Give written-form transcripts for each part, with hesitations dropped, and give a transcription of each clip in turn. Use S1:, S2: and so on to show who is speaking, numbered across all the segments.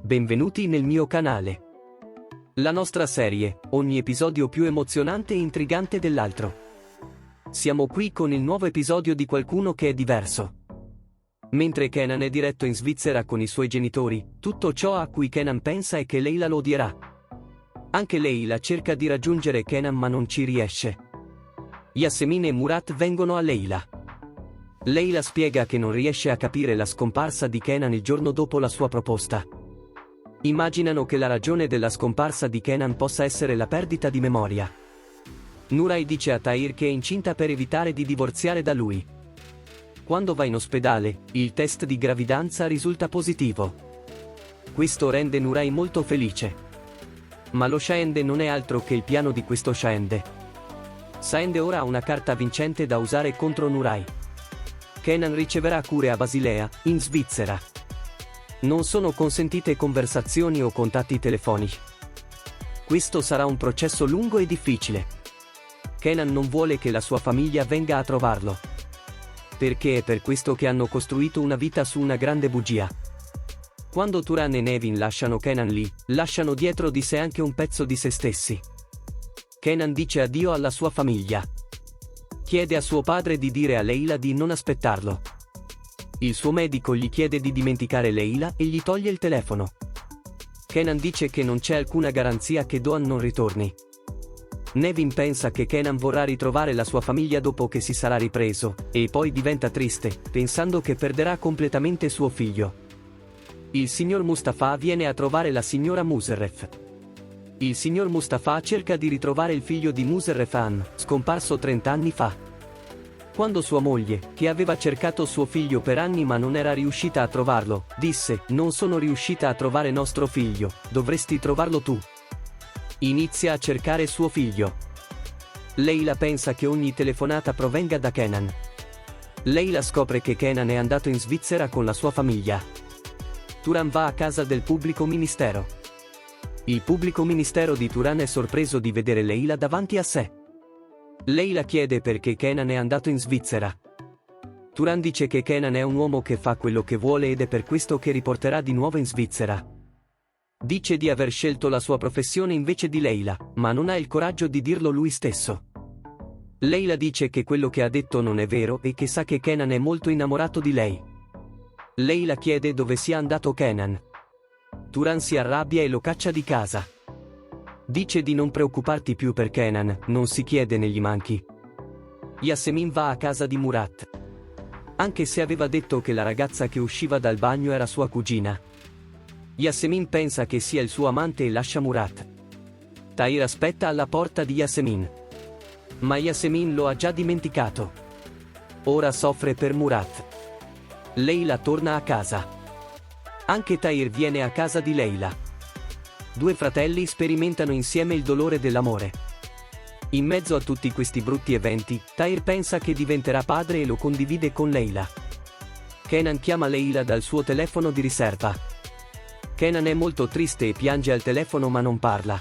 S1: Benvenuti nel mio canale. La nostra serie, ogni episodio più emozionante e intrigante dell'altro. Siamo qui con il nuovo episodio di qualcuno che è diverso. Mentre Kenan è diretto in Svizzera con i suoi genitori, tutto ciò a cui Kenan pensa è che Leila lo odierà. Anche Leila cerca di raggiungere Kenan ma non ci riesce. Yasemin e Murat vengono a Leila. Leila spiega che non riesce a capire la scomparsa di Kenan il giorno dopo la sua proposta. Immaginano che la ragione della scomparsa di Kenan possa essere la perdita di memoria. Nuray dice a Tahir che è incinta per evitare di divorziare da lui. Quando va in ospedale, il test di gravidanza risulta positivo. Questo rende Nuray molto felice. Ma lo Shaende non è altro che il piano di questo Shaende. Shaende ora ha una carta vincente da usare contro Nuray. Kenan riceverà cure a Basilea, in Svizzera. Non sono consentite conversazioni o contatti telefonici. Questo sarà un processo lungo e difficile. Kenan non vuole che la sua famiglia venga a trovarlo. Perché è per questo che hanno costruito una vita su una grande bugia. Quando Turan e Nevin lasciano Kenan lì, lasciano dietro di sé anche un pezzo di se stessi. Kenan dice addio alla sua famiglia. Chiede a suo padre di dire a Leila di non aspettarlo. Il suo medico gli chiede di dimenticare Leila e gli toglie il telefono. Kenan dice che non c'è alcuna garanzia che Doan non ritorni. Nevin pensa che Kenan vorrà ritrovare la sua famiglia dopo che si sarà ripreso, e poi diventa triste, pensando che perderà completamente suo figlio. Il signor Mustafa viene a trovare la signora Musarraf. Il signor Mustafa cerca di ritrovare il figlio di Musarraf Han, scomparso 30 anni fa. Quando sua moglie, che aveva cercato suo figlio per anni ma non era riuscita a trovarlo, disse: "Non sono riuscita a trovare nostro figlio, dovresti trovarlo tu." Inizia a cercare suo figlio. Leila pensa che ogni telefonata provenga da Kenan. Leila scopre che Kenan è andato in Svizzera con la sua famiglia. Turan va a casa del pubblico ministero. Il pubblico ministero di Turan è sorpreso di vedere Leila davanti a sé. Leila chiede perché Kenan è andato in Svizzera. Turan dice che Kenan è un uomo che fa quello che vuole ed è per questo che riporterà di nuovo in Svizzera. Dice di aver scelto la sua professione invece di Leila, ma non ha il coraggio di dirlo lui stesso. Leila dice che quello che ha detto non è vero e che sa che Kenan è molto innamorato di lei. Leila chiede dove sia andato Kenan. Turan si arrabbia e lo caccia di casa. Dice di non preoccuparti più per Kenan, non si chiede né gli manchi. Yasemin va a casa di Murat. Anche se aveva detto che la ragazza che usciva dal bagno era sua cugina. Yasemin pensa che sia il suo amante e lascia Murat. Tahir aspetta alla porta di Yasemin. Ma Yasemin lo ha già dimenticato. Ora soffre per Murat. Leila torna a casa. Anche Tahir viene a casa di Leila. Due fratelli sperimentano insieme il dolore dell'amore. In mezzo a tutti questi brutti eventi, Tahir pensa che diventerà padre e lo condivide con Leila. Kenan chiama Leila dal suo telefono di riserva. Kenan è molto triste e piange al telefono ma non parla.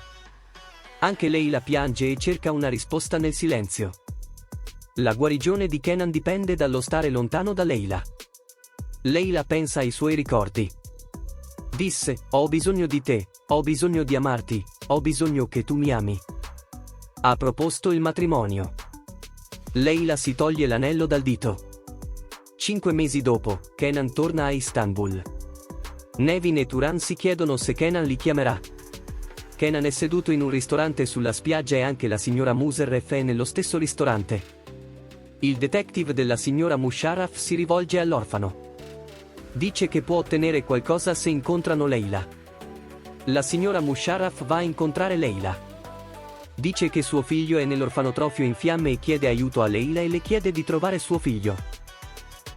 S1: Anche Leila piange e cerca una risposta nel silenzio. La guarigione di Kenan dipende dallo stare lontano da Leila. Leila pensa ai suoi ricordi. Disse: "Ho bisogno di te, ho bisogno di amarti, ho bisogno che tu mi ami." Ha proposto il matrimonio. Leila si toglie l'anello dal dito. 5 mesi dopo, Kenan torna a Istanbul. Nevin e Turan si chiedono se Kenan li chiamerà. Kenan è seduto in un ristorante sulla spiaggia e anche la signora Musarraf è nello stesso ristorante. Il detective della signora Musharraf si rivolge all'orfano. Dice che può ottenere qualcosa se incontrano Leila. La signora Musharraf va a incontrare Leila. Dice che suo figlio è nell'orfanotrofio in fiamme e chiede aiuto a Leila e le chiede di trovare suo figlio.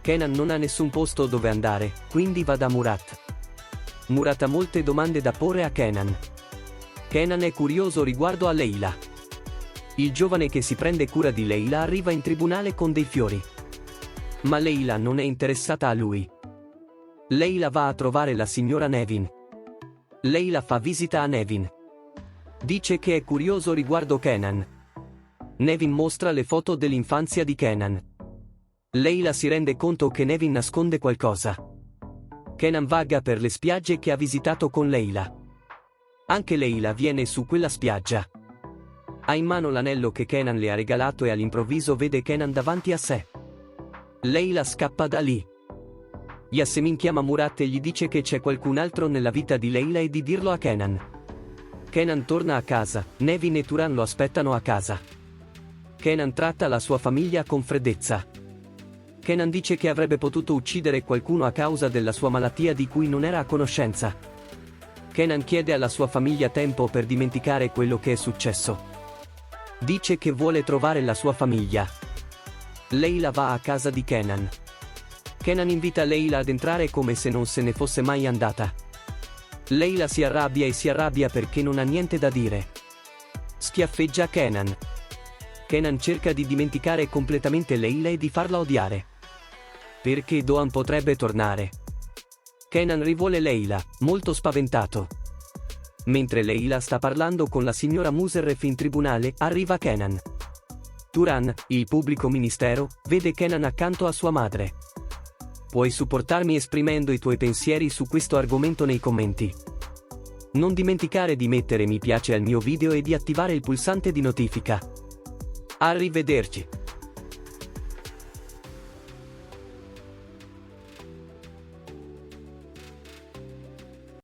S1: Kenan non ha nessun posto dove andare, quindi va da Murat. Murat ha molte domande da porre a Kenan. Kenan è curioso riguardo a Leila. Il giovane che si prende cura di Leila arriva in tribunale con dei fiori. Ma Leila non è interessata a lui. Leila va a trovare la signora Nevin. Leila fa visita a Nevin. Dice che è curioso riguardo Kenan. Nevin mostra le foto dell'infanzia di Kenan. Leila si rende conto che Nevin nasconde qualcosa. Kenan vaga per le spiagge che ha visitato con Leila. Anche Leila viene su quella spiaggia. Ha in mano l'anello che Kenan le ha regalato e all'improvviso vede Kenan davanti a sé. Leila scappa da lì. Yasemin chiama Murat e gli dice che c'è qualcun altro nella vita di Leila e di dirlo a Kenan. Kenan torna a casa, Nevin e Turan lo aspettano a casa. Kenan tratta la sua famiglia con freddezza. Kenan dice che avrebbe potuto uccidere qualcuno a causa della sua malattia di cui non era a conoscenza. Kenan chiede alla sua famiglia tempo per dimenticare quello che è successo. Dice che vuole trovare la sua famiglia. Leila va a casa di Kenan. Kenan invita Leila ad entrare come se non se ne fosse mai andata. Leila si arrabbia perché non ha niente da dire. Schiaffeggia Kenan. Kenan cerca di dimenticare completamente Leila e di farla odiare. Perché Doğan potrebbe tornare. Kenan rivuole Leila, molto spaventato. Mentre Leila sta parlando con la signora Musarraf in tribunale, arriva Kenan. Turan, il pubblico ministero, vede Kenan accanto a sua madre. Puoi supportarmi esprimendo i tuoi pensieri su questo argomento nei commenti. Non dimenticare di mettere mi piace al mio video e di attivare il pulsante di notifica. Arrivederci.